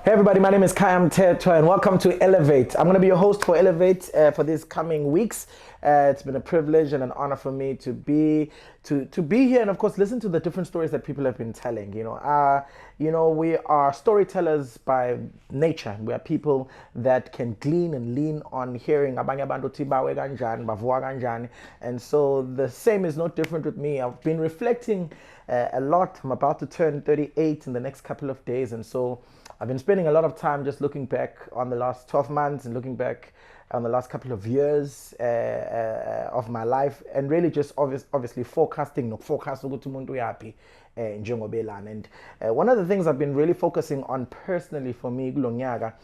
Hey everybody, my name is Khaya Mthethwa and welcome to Elevate. I'm going to be your host for Elevate for these coming weeks. It's been a privilege and an honor for me to be here and of course listen to the different stories that people have been telling. We are storytellers by nature. We are people that can glean and lean on hearing abanye abantu uthi bawe kanjani, bavuka kanjani. And so the same is not different with me. I've been reflecting a lot. I'm about to turn 38 in the next couple of days, and so I've been spending a lot of time just looking back on the last 12 months and looking back on the last couple of years of my life, and really just obviously forecasting ukuthi umuntu uyaphi njengoba elana. And one of the things I've been really focusing on personally for me kulo nyaka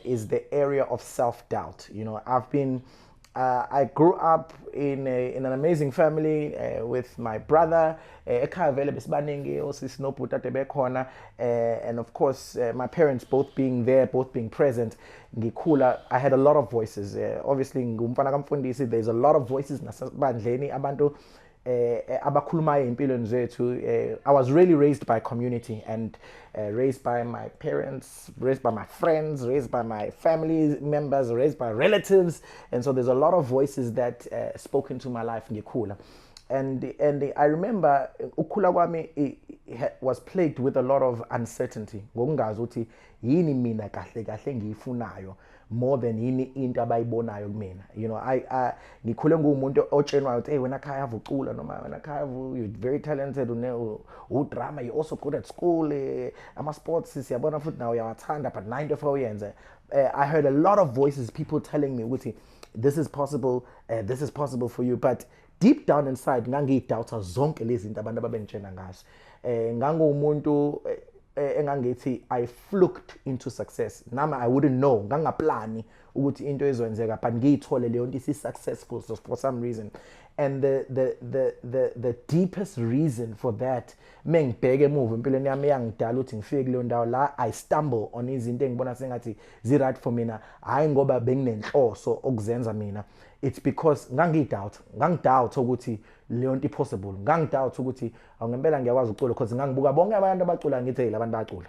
is the area of self-doubt. I grew up in an amazing family with my brother. Ekhaya vele besibaningi osisi nobhutate bekhona, and of course my parents both being there, both being present. Ngikhula, I had a lot of voices. Obviously ngumfana kamfundisi, there's a lot of voices nasebandleni abantu abakhulumayo empilweni zethu. I was really raised by community and raised by my parents, raised by my friends, raised by my family members, raised by relatives, and so there's a lot of voices that spoke into my life ngikhula. And I remember ukhula kwami was plagued with a lot of uncertainty. Ngokungazi ukuthi yini mina kahle kahle ngiyifunayo more than yini into abayibonayo kumina. I ngikhule ngumuntu otshenwayo ukuthi hey, wena Khaya ave ucula, noma wena Khaya you're very talented, drama, you're also good at school, ama sports siyabona futhi nawe uyawathanda, but 9 to 4 uyenze. I heard a lot of voices, people telling me ukuthi this is possible for you, but deep down inside ngangiyidoubt zonke lezi zinto abantu ababengitshena ngazo. Ngangumuntu engangithi I fluked into success. Nama I wouldn't know, ngangaplani ukuthi into ezowenzeka, but ngiyithole leyo nto successful for some reason. And the deepest reason for that, mengibheke emuva empilweni yami yangidala ukuthi ngifike kuleyo ndawo la I stumble on izinto engibona sengathi zi-right for mina, hayi ngoba benginenhloso okuzenza mina. It's because ngangidoubt ukuthi leyo nto possible. Ngangidoubt ukuthi ngempela ngiyakwazi ukucula because ngangibuka bonke abantu abacula ngithi hey, labantu bayacula.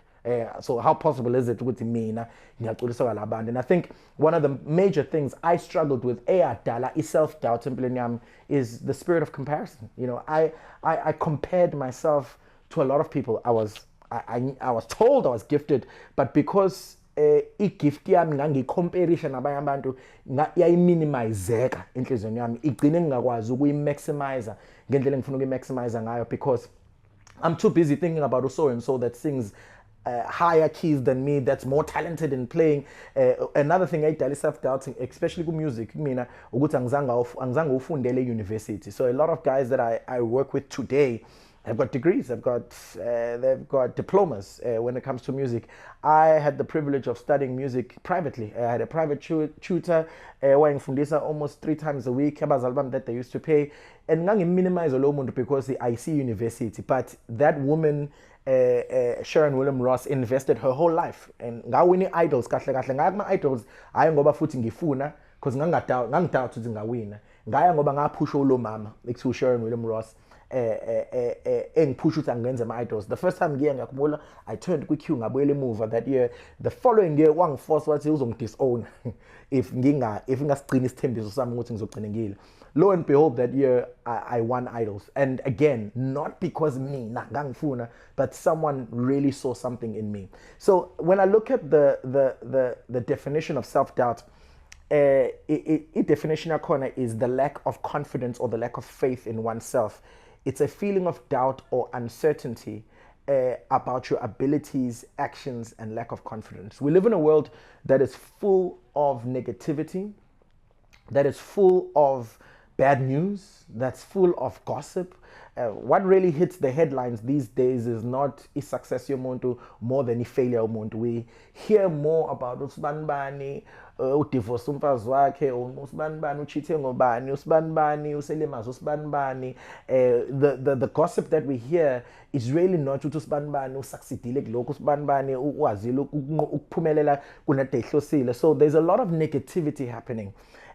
So how possible is it ukuthi mina ngiyaculiswa labantu? And I think one of the major things I struggled with eyadala self-doubt empilweni yami is the spirit of comparison. I compared myself to a lot of people. I was told I was gifted, but because i-gift yami ngangiyicomparisha nabanye abantu yayiminimizeka enhlizweni yami, igcine ngingakwazi ukuyi-maximize ngendlela engifuna ukuyi-maximize ngayo, because I'm too busy thinking about so and so that sings higher keys than me, that's more talented in playing. Another thing ayidala self-doubting, especially music, mina ukuthi angizange ufundele university. So a lot of guys that I work with today have got degrees, they've got diplomas when it comes to music. I had the privilege of studying music privately. I had a private tutor wayengifundisa almost 3 times a week, abazali bami that they used to pay. And ngangiminimise lo muntu because I see university, but that woman Sharon William Ross invested her whole life and ngawini idols kahle kahle. Ngaya kuma idols hayi ngoba futhi ngifuna, because ngangidoubt ukuthi ngawina. Ngaya ngoba ngaphusha ulo mama ekuthiwa Sharon William Ross engiphusha ukuthi angenze ama-idols. The first time ngiyakhumbula I turned kwi-queue ngabuyela emuva that year. The following year wangiforce wathi uzongidis-own if ngingasigcini isithembiso sami ukuthi ngizogcina ngile. Lo and behold, that year I won idols, and again not because mina ngangifuna, but someone really saw something in me. So when I look at the definition of self-doubt, definition yakhona is the lack of confidence or the lack of faith in oneself. It's a feeling of doubt or uncertainty about your abilities, actions, and lack of confidence. We live in a world that is full of negativity, that is full of bad news, that's full of gossip. What really hits the headlines these days is not a success yomuntu more than a failure yomuntu. We hear more about usibanibani udivorce umfazi wakhe, usibanibani uchithe ngobani, usibanibani uselimaza usibanibani. The gossip that we hear is really not ukuthi usibanibani usucceedile kulokho, usibanibani ukwazile ukuphumelela kunade ehlosile. So there's a lot of negativity happening.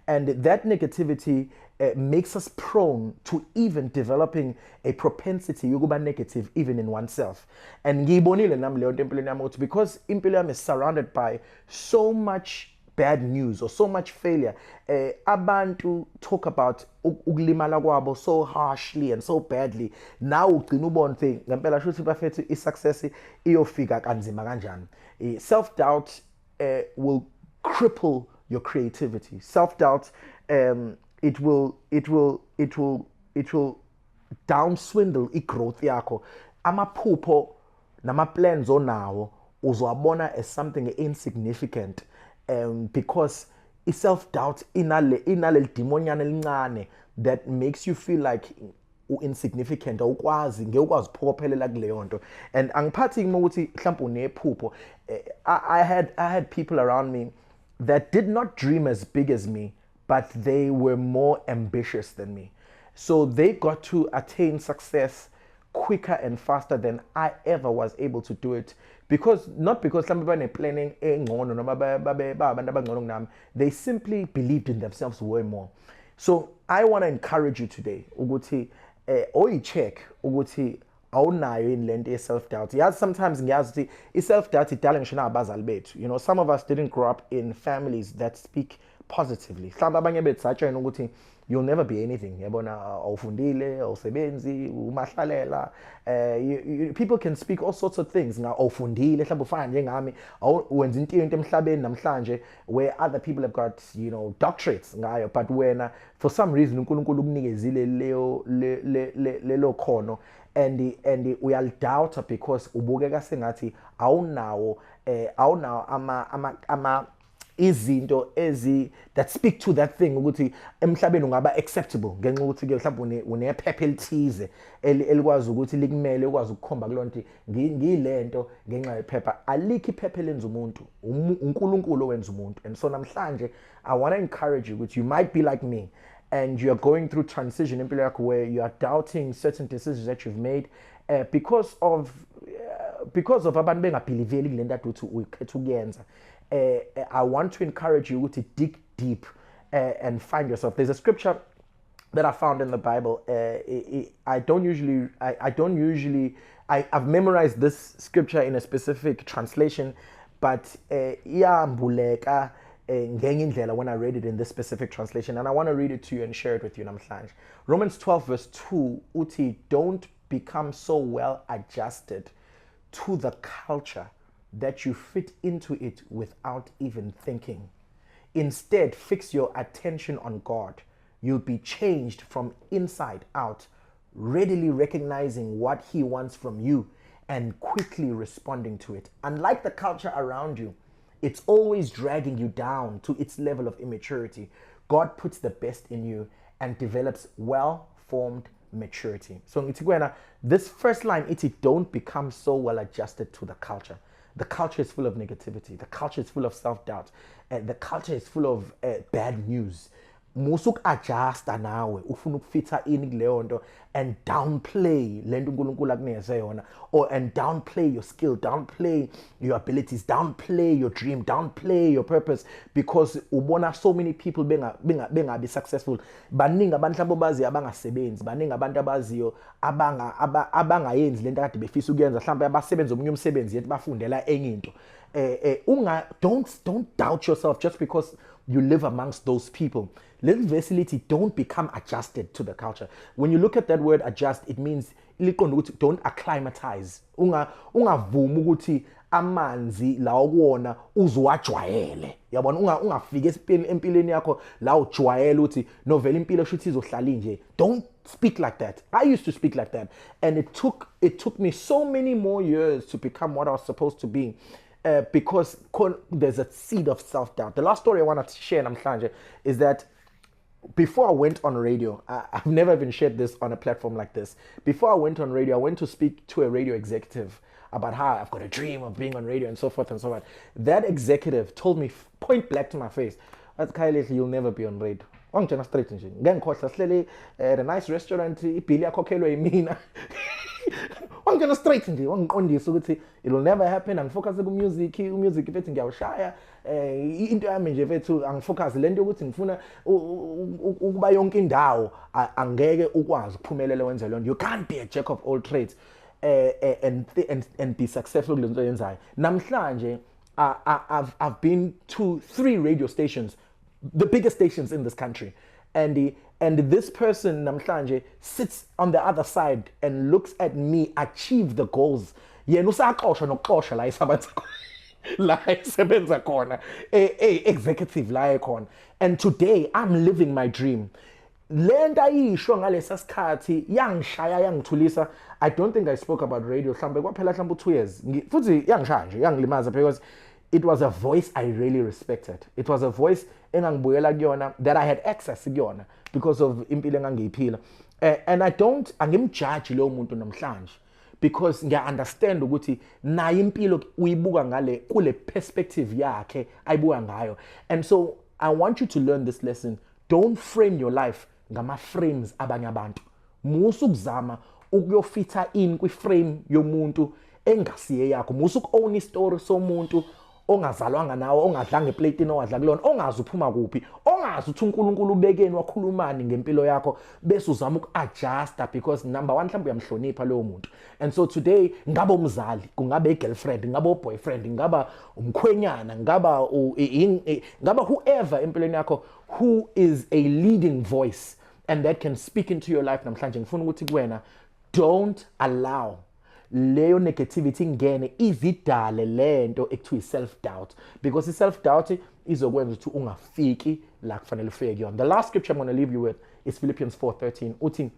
And that negativity makes us prone to even developing a propensity yokuba negative even in oneself. And ngiyibonile nami leyo nto empilweni yami ukuthi because impilo yami is surrounded by so much bad news or so much failure, abantu talk about ukulimala kwabo so harshly and so badly. Now ugcina ubona thing ngempela shuthi bafethu i-success iyofika kanzima kanjani. Self-doubt will cripple your creativity. Self-doubt, it will down swindle i-growth yakho. Amaphupho nama-plans onawo uzwabona as something insignificant, because self-doubt inale demonian elincane that makes you feel like insignificant, awukwazi ngeke ukwazi ukuphokophelela kuleyo nto. And angiphathi ukuthi mhlawumbe unephupho. I had people around me that did not dream as big as me, but they were more ambitious than me. So they got to attain success quicker and faster than I ever was able to do it. Because not because some people are planning, they simply believed in themselves way more. So I want to encourage you today, ukuthi check ukuthi awunayo in lento self-doubt. Yes, sometimes ngiyazi i-self-doubt idala ngisho nabazali bethu. You know, some of us didn't grow up in families that speak positively. Mhlawumbe abanye bethu satshela ukuthi you'll never be anything. Yabona awufundile, awusebenzi, umahlalela. People can speak all sorts of things. Nga awufundile, mhlawumbe ufana njengami, wenza into emhlabeni namhlanje where other people have got, you know, doctorates ngayo, but wena for some reason uNkulunkulu ukunikezile lelo khono and uyalidoubt because ubukeka sengathi awunawo ama izinto that speak to that thing ukuthi emhlabeni ungaba acceptable ngenxa ukuthi ke mhlawumbe unephepha elithize elikwazi ukuthi likumele ukwazi ukukhomba kulonto ngilento ngenxa yephepha. Alikho iphepha lenza umuntu, uNkulunkulu owenza umuntu. And so namhlanje I want to encourage you that you might be like me and you are going through transition in empilo yakho where you are doubting certain decisions that you've made because of abantu bengabelieveli kulento ukuthi ukhetha ukuyenza. I want to encourage you to dig deep and find yourself. There's a scripture that I found in the Bible. I've memorized this scripture in a specific translation, but iyambuleka ngenye indlela when I read it in this specific translation, and I want to read it to you and share it with you namhlanje. Romans 12 verse 2 uthi, don't become so well adjusted to the culture that you fit into it without even thinking. Instead, fix your attention on God. You'll be changed from inside out, readily recognizing what He wants from you and quickly responding to it. Unlike the culture around you, it's always dragging you down to its level of immaturity. God puts the best in you and develops well-formed maturity. So this first line, don't become so well adjusted to the culture. The culture is full of negativity. The culture is full of self-doubt. And the culture is full of bad news. Musuk adjusta nawe ufuna ukufitha in kuleyo nto and downplay lento uNkulunkulu akunikeze yona, and downplay your skill, downplay your abilities, downplay your dream, downplay your purpose, because ubona so many people bengabi successful. Baningi abantu labo baziyo abangasebenzi, baningi abantu abaziyo abangayenzi lento kade befisa ukuyenza, mhlawumbe abasebenza omunye umsebenzi yet bafundela enye into. Don't doubt yourself just because you live amongst those people. Little versatility, don't become adjusted to the culture. When you look at that word adjust, it means don't acclimatize. Ungavumi ukuthi amanzi la okuwona uzwajwayele. Yabona ungafika empilweni yakho la ujwayele uthi no vele impilo shuthi izohlala nje. Don't speak like that. I used to speak like that, and it took me so many more years to become what I was supposed to be. Because there's a seed of self-doubt. The last story I want to share namhlanje is that before I went on radio, I've never even shared this on a platform like this. Before I went on radio, I went to speak to a radio executive about how I've got a dream of being on radio and so forth and so on. That executive told me point blank to my face, "That's Khaya, you'll never be on radio." Wangitshela straight nje. Ngengikhohla sihlele at a nice restaurant, ibhili yakhokhelwe yimina. wangena straight nje wangiqondisa ukuthi it will never happen, angifocus ku-music mfethu ngiyawushaya into yami nje mfethu angifocus lento ukuthi ngifuna ukuba yonke indawo angeke ukwazi ukuphumelela wenze lonto. You can't be a jack of all trades and be successful kule nto yenzayo. Namhlanje I've been to 3 radio stations, the biggest stations in this country, and this person namhlanje sits on the other side and looks at me achieve the goals. Yena usaqosha nokuxosha la isabenza la isebenza khona executive la ekhona, and today I'm living my dream. Lenta ayisho ngalesa sikhathi yangishaya yangithulisa. I don't think I spoke about radio mhlambe kwaphela mhlambe 2 years futhi yangishaya nje yangilimaza because it was a voice I really respected. It was a voice engangibuyela kuyona that I had access kuyona because of impilo engangiyiphila. And angimjudge lo muntu namhlanje because ngiya understand ukuthi naye impilo uyibuka ngale kule perspective yakhe ayibuka ngayo. And so I want you to learn this lesson. Don't frame your life ngama frames abanye abantu. Musu kuzama ukuyofita in kwi frame yomuntu engasiye yakho. Musu own story somuntu ongazalwanga nawo, ongadlanga eplatini, owadla kulona, ongazi uphuma kuphi, ongazi ukuthi uNkulunkulu ubekeni wakhulumani ngempilo yakho bese uzama uku-adjusta because number 1 mhlawumbe uyamhlonipha lowo muntu. And so today ngaba umzali, kungabe igirlfriend, ngaba uboyfriend, ngaba umkhwenyana, ngaba whoever empilweni yakho who is a leading voice and that can speak into your life namhlanje, ngifuna ukuthi kuwena don't allow leyo negativity ngene izidale lento ekuthiwa self-doubt, because i-self-doubt izokwenza ukuthi ungafiki la kufanele ufike kuyona. The last scripture I'm going to leave you with is Philippians 4:13. Uthi,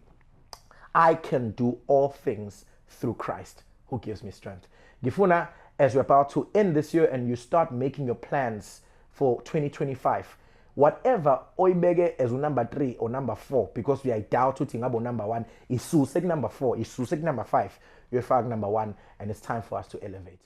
I can do all things through Christ who gives me strength. Ngifuna as we're about to end this year and you start making your plans for 2025, whatever oyibeke as number 3 or number 4, because we are doubt uthi ngabo number 1, isuse number 4, isuse number 5, you're number 1, and it's time for us to elevate.